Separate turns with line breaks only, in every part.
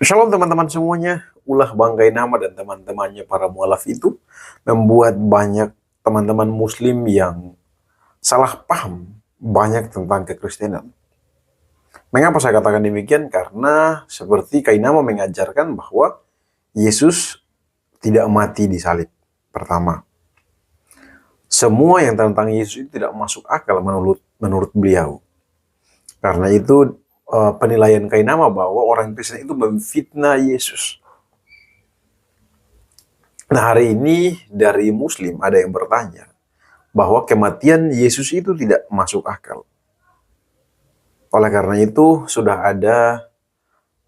Shalom teman-teman semuanya, ulah banggai nama dan teman-temannya para mualaf itu membuat banyak teman-teman muslim yang salah paham banyak tentang kekristenan. Mengapa saya katakan demikian? Karena seperti Kainama mengajarkan bahwa Yesus tidak mati di salib. Pertama, semua yang tentang Yesus itu tidak masuk akal menurut beliau. Karena itu penilaian Kainama bahwa orang Kristen itu memfitnah Yesus. Nah, hari ini dari Muslim ada yang bertanya bahwa kematian Yesus itu tidak masuk akal. Oleh karena itu, sudah ada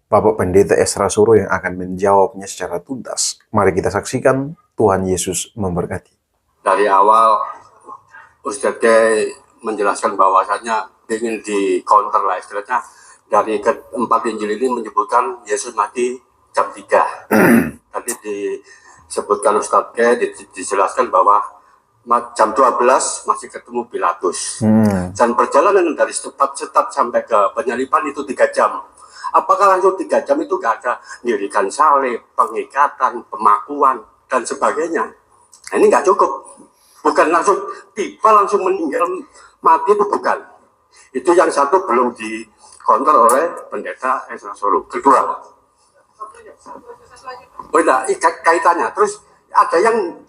Bapak Pendeta Esra Suro yang akan menjawabnya secara tuntas. Mari kita saksikan. Tuhan Yesus memberkati.
Dari awal, Ustadz menjelaskan bahwasanya ingin di counter lah istilahnya. Dari keempat Injil ini menyebutkan Yesus mati jam 3. Tadi disebutkan Ustadz dijelaskan bahwa jam 12 masih ketemu Pilatus. Dan perjalanan dari Stad sampai ke penyalipan itu 3 jam. Apakah langsung 3 jam itu gak ada dirikan salib, pengikatan, pemakuan, dan sebagainya? Nah, ini nggak cukup. Bukan langsung tiba langsung meninggal mati, itu bukan. Itu yang satu belum dikontrol oleh Pendeta Esra Solo. Kedua, kaitannya. Terus ada yang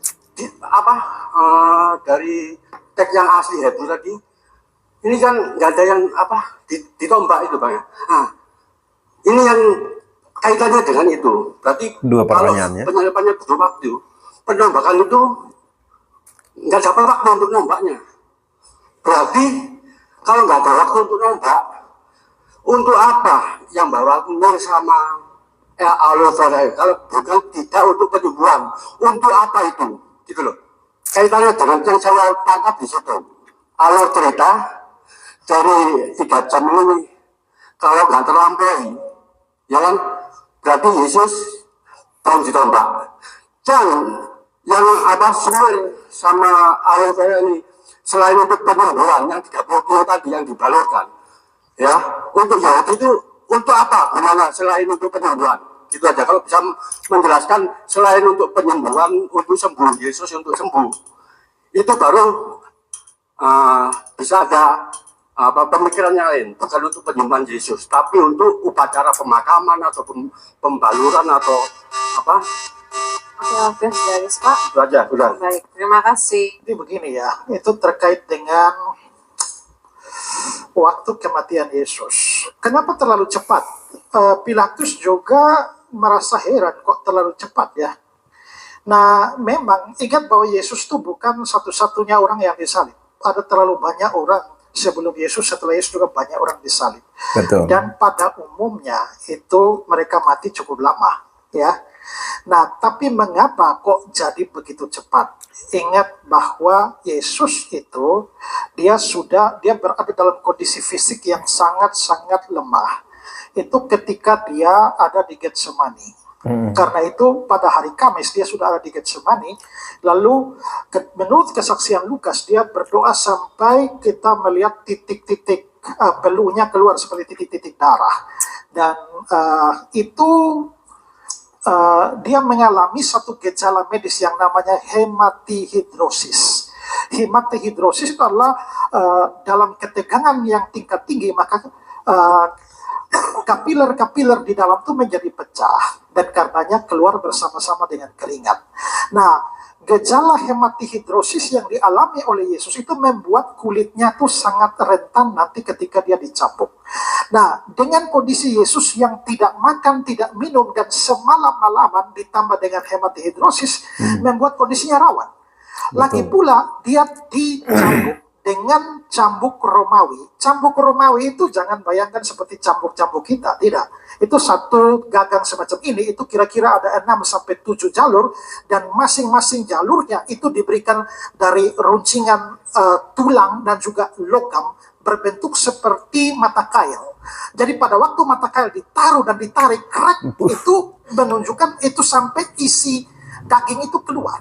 dari teks yang asli Hebrew tadi. Ini kan nggak ada yang ditombak itu, Bang. Nah, ini yang kaitannya dengan itu. Berarti
Dua
kalau
pertanyaannya.
penyalipannya butuh waktu, penombakan itu nggak dapat waktu untuk nombaknya. Berarti kalau nggak ada waktu untuk nombak, untuk apa yang bawa Nur sama Allah kalau bukan tidak untuk penyembuhan? Untuk apa itu? Gitu loh. Kaitannya dengan yang saya tangkap di situ. Allah cerita dari 3 jam ini, kalau nggak terlampaui, ya kan? Berarti Yesus belum ditombak. Dan yang Samuel sama Allah ini, selain untuk penyembuhan yang 30 kilo tadi yang dibalurkan, ya, untuk Yahudi itu untuk apa? Gimana selain untuk penyembuhan? Gitu aja. Kalau bisa menjelaskan selain untuk penyembuhan, untuk sembuh, Yesus untuk sembuh, itu baru bisa ada pemikirannya lain, bukan untuk penyembuhan Yesus, tapi untuk upacara pemakaman atau pembaluran atau apa.
Oke, garis Pak.
Itu aja, udah.
Baik, terima kasih.
Jadi begini ya, itu terkait dengan waktu kematian Yesus. Kenapa terlalu cepat? Pilatus juga merasa heran kok terlalu cepat ya. Nah, memang ingat bahwa Yesus itu bukan satu-satunya orang yang disalib. Ada terlalu banyak orang sebelum Yesus, setelah Yesus juga banyak orang disalib.
Betul.
Dan pada umumnya itu mereka mati cukup lama ya. Nah, tapi mengapa kok jadi begitu cepat? Ingat bahwa Yesus itu dia berada dalam kondisi fisik yang sangat-sangat lemah. Itu ketika dia ada di Getsemani. Karena itu pada hari Kamis dia sudah ada di Getsemani. Lalu menurut kesaksian Lukas dia berdoa sampai kita melihat titik-titik peluhnya keluar seperti titik-titik darah. Dan itu dia mengalami satu gejala medis yang namanya hematihidrosis. Hematihidrosis itu adalah dalam ketegangan yang tingkat tinggi, maka kapiler-kapiler di dalam itu menjadi pecah dan karenanya keluar bersama-sama dengan keringat. Nah, gejala hematihidrosis yang dialami oleh Yesus itu membuat kulitnya tuh sangat rentan nanti ketika dia dicapuk. Nah, dengan kondisi Yesus yang tidak makan, tidak minum, dan semalam-malaman ditambah dengan hematihidrosis, membuat kondisinya rawan. Lagi pula, dia dicambuk dengan cambuk Romawi. Cambuk Romawi itu jangan bayangkan seperti cambuk-cambuk kita, tidak. Itu satu gagang semacam ini, itu kira-kira ada 6-7 jalur, dan masing-masing jalurnya itu diberikan dari runcingan tulang dan juga logam berbentuk seperti mata kail. Jadi pada waktu mata kail ditaruh dan ditarik, krek itu menunjukkan itu sampai isi daging itu keluar.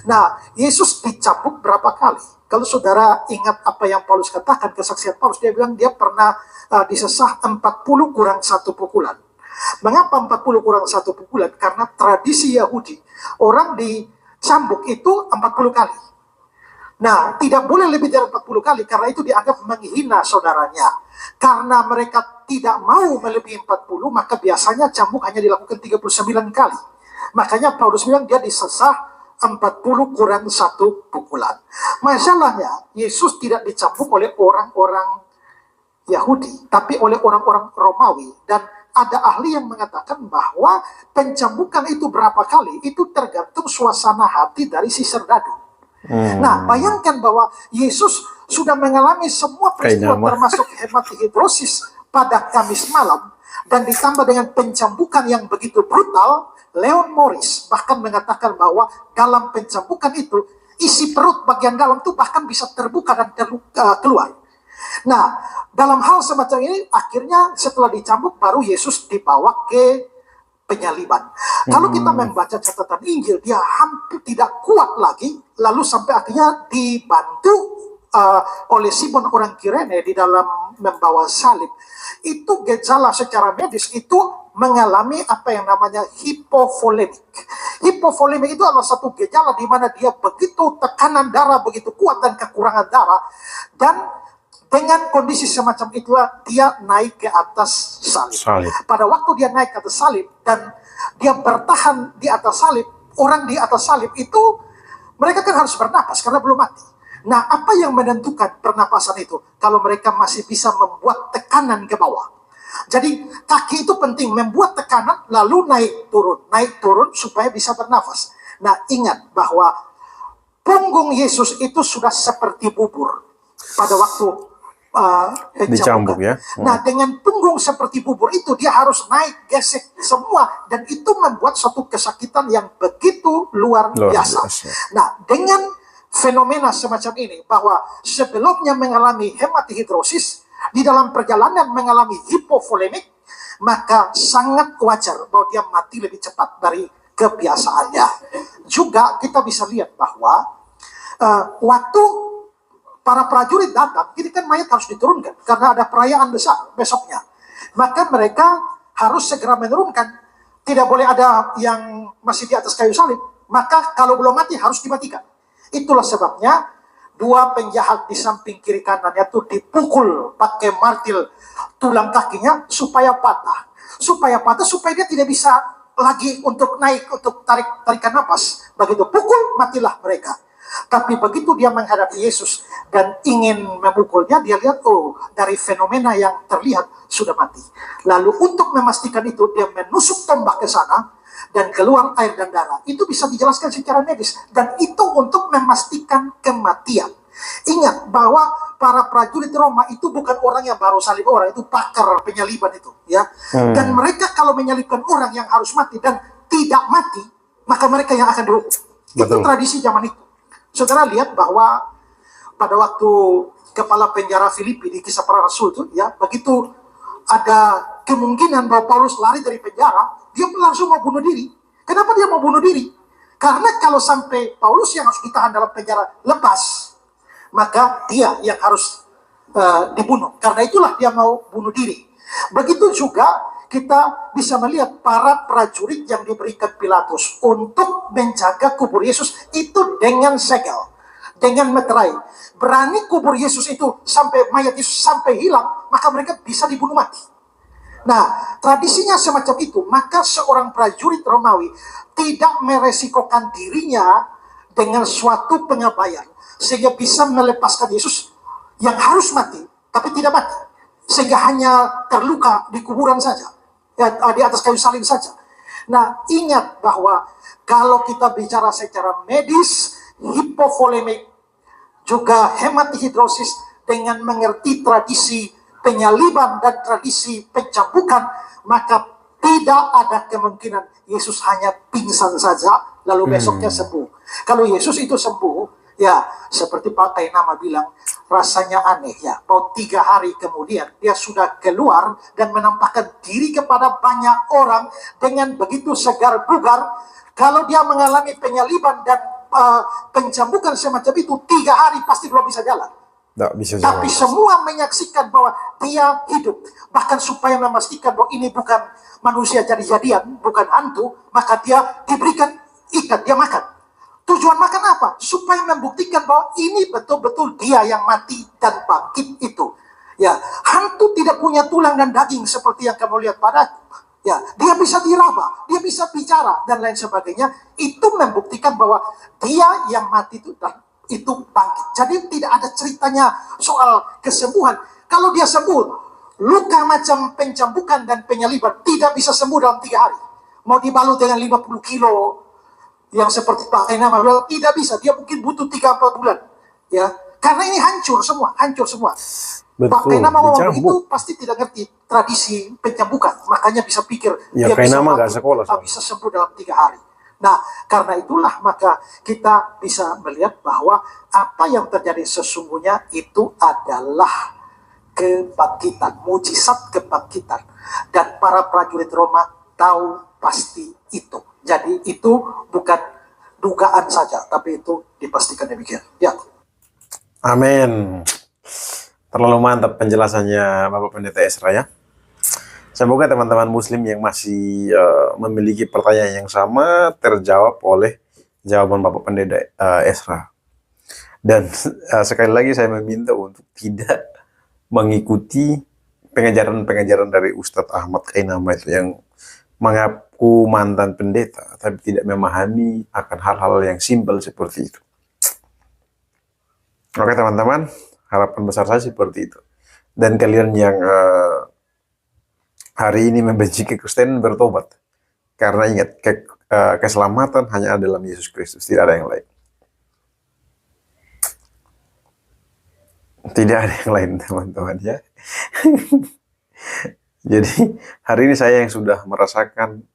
Nah, Yesus dicambuk berapa kali? Kalau saudara ingat apa yang Paulus katakan, kesaksian Paulus, dia bilang dia pernah disesah 40 kurang 1 pukulan. Mengapa 40 kurang 1 pukulan? Karena tradisi Yahudi, orang dicambuk itu 40 kali. Nah, tidak boleh lebih dari 40 kali, karena itu dianggap menghina saudaranya. Karena mereka tidak mau melebihi 40, maka biasanya cambuk hanya dilakukan 39 kali. Makanya Paulus bilang dia disesah 40 kurang 1 pukulan. Masalahnya, Yesus tidak dicambuk oleh orang-orang Yahudi, tapi oleh orang-orang Romawi. Dan ada ahli yang mengatakan bahwa pencambukan itu berapa kali, itu tergantung suasana hati dari si serdadu. Nah, bayangkan bahwa Yesus sudah mengalami semua peristiwa termasuk hematihidrosis pada Kamis malam, dan ditambah dengan pencambukan yang begitu brutal. Leon Morris bahkan mengatakan bahwa dalam pencambukan itu, isi perut bagian dalam itu bahkan bisa terbuka dan keluar. Nah, dalam hal semacam ini, akhirnya setelah dicambuk, baru Yesus dibawa ke penyaliban. Kalau kita membaca catatan Injil, dia hampir tidak kuat lagi, lalu sampai akhirnya dibantu oleh Simon orang Kirene di dalam membawa salib. Itu gejala secara medis itu mengalami apa yang namanya hipovolemik. Hipovolemik itu adalah satu gejala di mana dia begitu tekanan darah begitu kuat dan kekurangan darah, dan dengan kondisi semacam itulah dia naik ke atas salib. Pada waktu dia naik ke atas salib dan dia bertahan di atas salib, orang di atas salib itu mereka kan harus bernapas karena belum mati. Nah, apa yang menentukan pernapasan itu? Kalau mereka masih bisa membuat tekanan ke bawah. Jadi kaki itu penting, membuat tekanan lalu naik turun supaya bisa bernafas. Nah, ingat bahwa punggung Yesus itu sudah seperti bubur pada waktu
dicambuk ya.
Nah, dengan punggung seperti bubur itu dia harus naik gesek semua, dan itu membuat suatu kesakitan yang begitu luar biasa. Nah, dengan fenomena semacam ini, bahwa sebelumnya mengalami hematihidrosis, di dalam perjalanan mengalami hipovolemik, maka sangat wajar bahwa dia mati lebih cepat dari kebiasaannya. Juga kita bisa lihat bahwa waktu para prajurit datang, ini kan mayat harus diturunkan karena ada perayaan besar besoknya. Maka mereka harus segera menurunkan. Tidak boleh ada yang masih di atas kayu salib. Maka kalau belum mati harus dimatikan. Itulah sebabnya dua penjahat di samping kiri kanannya itu dipukul pakai martil tulang kakinya supaya patah. Supaya dia tidak bisa lagi untuk naik, untuk tarikan napas. Begitu pukul, matilah mereka. Tapi begitu dia menghadapi Yesus dan ingin memukulnya, dia lihat, oh, dari fenomena yang terlihat sudah mati. Lalu untuk memastikan itu, dia menusuk tombak ke sana dan keluar air dan darah. Itu bisa dijelaskan secara medis, dan itu untuk memastikan kematian. Ingat bahwa para prajurit Roma itu bukan orang yang baru salib orang, itu pakar penyaliban itu, ya. Dan mereka kalau menyalibkan orang yang harus mati dan tidak mati, maka mereka yang akan dihukum. Itu tradisi zaman itu. Saudara lihat bahwa pada waktu kepala penjara Filipi di Kisah Para Rasul itu, ya, begitu ada kemungkinan bahwa Paulus lari dari penjara, dia langsung mau bunuh diri. Kenapa dia mau bunuh diri? Karena kalau sampai Paulus yang harus ditahan dalam penjara lepas, maka dia yang harus dibunuh. Karena itulah dia mau bunuh diri. Begitu juga kita bisa melihat para prajurit yang diberikan Pilatus untuk menjaga kubur Yesus itu dengan segel, dengan meterai. Berani kubur Yesus itu sampai mayat Yesus sampai hilang, maka mereka bisa dibunuh mati. Nah, tradisinya semacam itu, maka seorang prajurit Romawi tidak meresikokan dirinya dengan suatu pengabaian sehingga bisa melepaskan Yesus yang harus mati, tapi tidak mati, sehingga hanya terluka di kuburan saja, di atas kayu salib saja. Nah, ingat bahwa kalau kita bicara secara medis, hipovolemik, juga hematihidrosis, dengan mengerti tradisi penyaliban dan tradisi pencambukan, maka tidak ada kemungkinan Yesus hanya pingsan saja, lalu besoknya sembuh. Kalau Yesus itu sembuh, ya seperti Pak Kainama bilang, rasanya aneh ya, bahwa 3 hari kemudian dia sudah keluar dan menampakkan diri kepada banyak orang dengan begitu segar bugar. Kalau dia mengalami penyaliban dan pencambukan semacam itu, 3 hari pasti belum bisa jalan.
Tidak bisa
Tapi
semua.
semua menyaksikan bahwa dia hidup. Bahkan supaya memastikan bahwa ini bukan manusia jadi-jadian, bukan hantu, maka dia diberikan ikan, dia makan. Tujuan makan apa? Supaya membuktikan bahwa ini betul-betul dia yang mati dan bangkit itu. Ya, hantu tidak punya tulang dan daging seperti yang kamu lihat padaku. Ya, dia bisa diraba, dia bisa bicara dan lain sebagainya. Itu membuktikan bahwa dia yang mati itu dan itu bangkit. Jadi tidak ada ceritanya soal kesembuhan. Kalau dia sembuh, luka macam pencambukan dan penyaliban tidak bisa sembuh dalam 3 hari. Mau dibalut dengan 50 kilo yang seperti pakai nama, tidak bisa. Dia mungkin butuh 3-4 bulan. Ya, karena ini hancur semua, hancur semua. Pak
Betul,
Kainama ngomong
dicambuk.
itu pasti tidak ngerti tradisi pencambukan, makanya bisa pikir
Ya,
dia bisa
Kainama nggak
mampu,
sekolah soalnya.
bisa sembuh dalam 3 hari. Nah, karena itulah maka kita bisa melihat bahwa apa yang terjadi sesungguhnya itu adalah kebangkitan, mujizat kebangkitan. Dan para prajurit Roma tahu pasti itu. Jadi itu bukan dugaan saja, tapi itu dipastikan demikian. Ya.
Amin. Terlalu mantap penjelasannya Bapak Pendeta Ezra ya. Semoga teman-teman Muslim yang masih memiliki pertanyaan yang sama terjawab oleh jawaban Bapak Pendeta Ezra. Dan sekali lagi saya meminta untuk tidak mengikuti pengajaran-pengajaran dari Ustadz Ahmad Kainama itu yang mengaku mantan pendeta, tapi tidak memahami akan hal-hal yang simpel seperti itu. Oke teman-teman, harapan besar saya seperti itu. Dan kalian yang hari ini membenci kekristenan bertobat. Karena ingat, keselamatan hanya ada dalam Yesus Kristus, tidak ada yang lain. Tidak ada yang lain teman-teman ya. Jadi hari ini saya yang sudah merasakan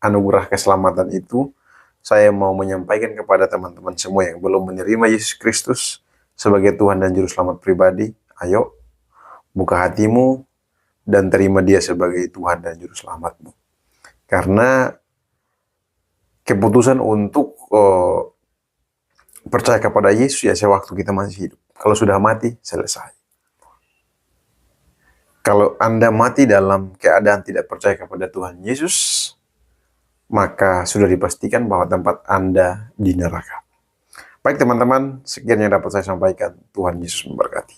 anugerah keselamatan itu, saya mau menyampaikan kepada teman-teman semua yang belum menerima Yesus Kristus sebagai Tuhan dan Juru Selamat pribadi, ayo buka hatimu dan terima Dia sebagai Tuhan dan Juru Selamatmu. Karena keputusan untuk percaya kepada Yesus ya sewaktu kita masih hidup. Kalau sudah mati, selesai. Kalau Anda mati dalam keadaan tidak percaya kepada Tuhan Yesus, maka sudah dipastikan bahwa tempat Anda di neraka. Baik teman-teman, sekian yang dapat saya sampaikan. Tuhan Yesus memberkati.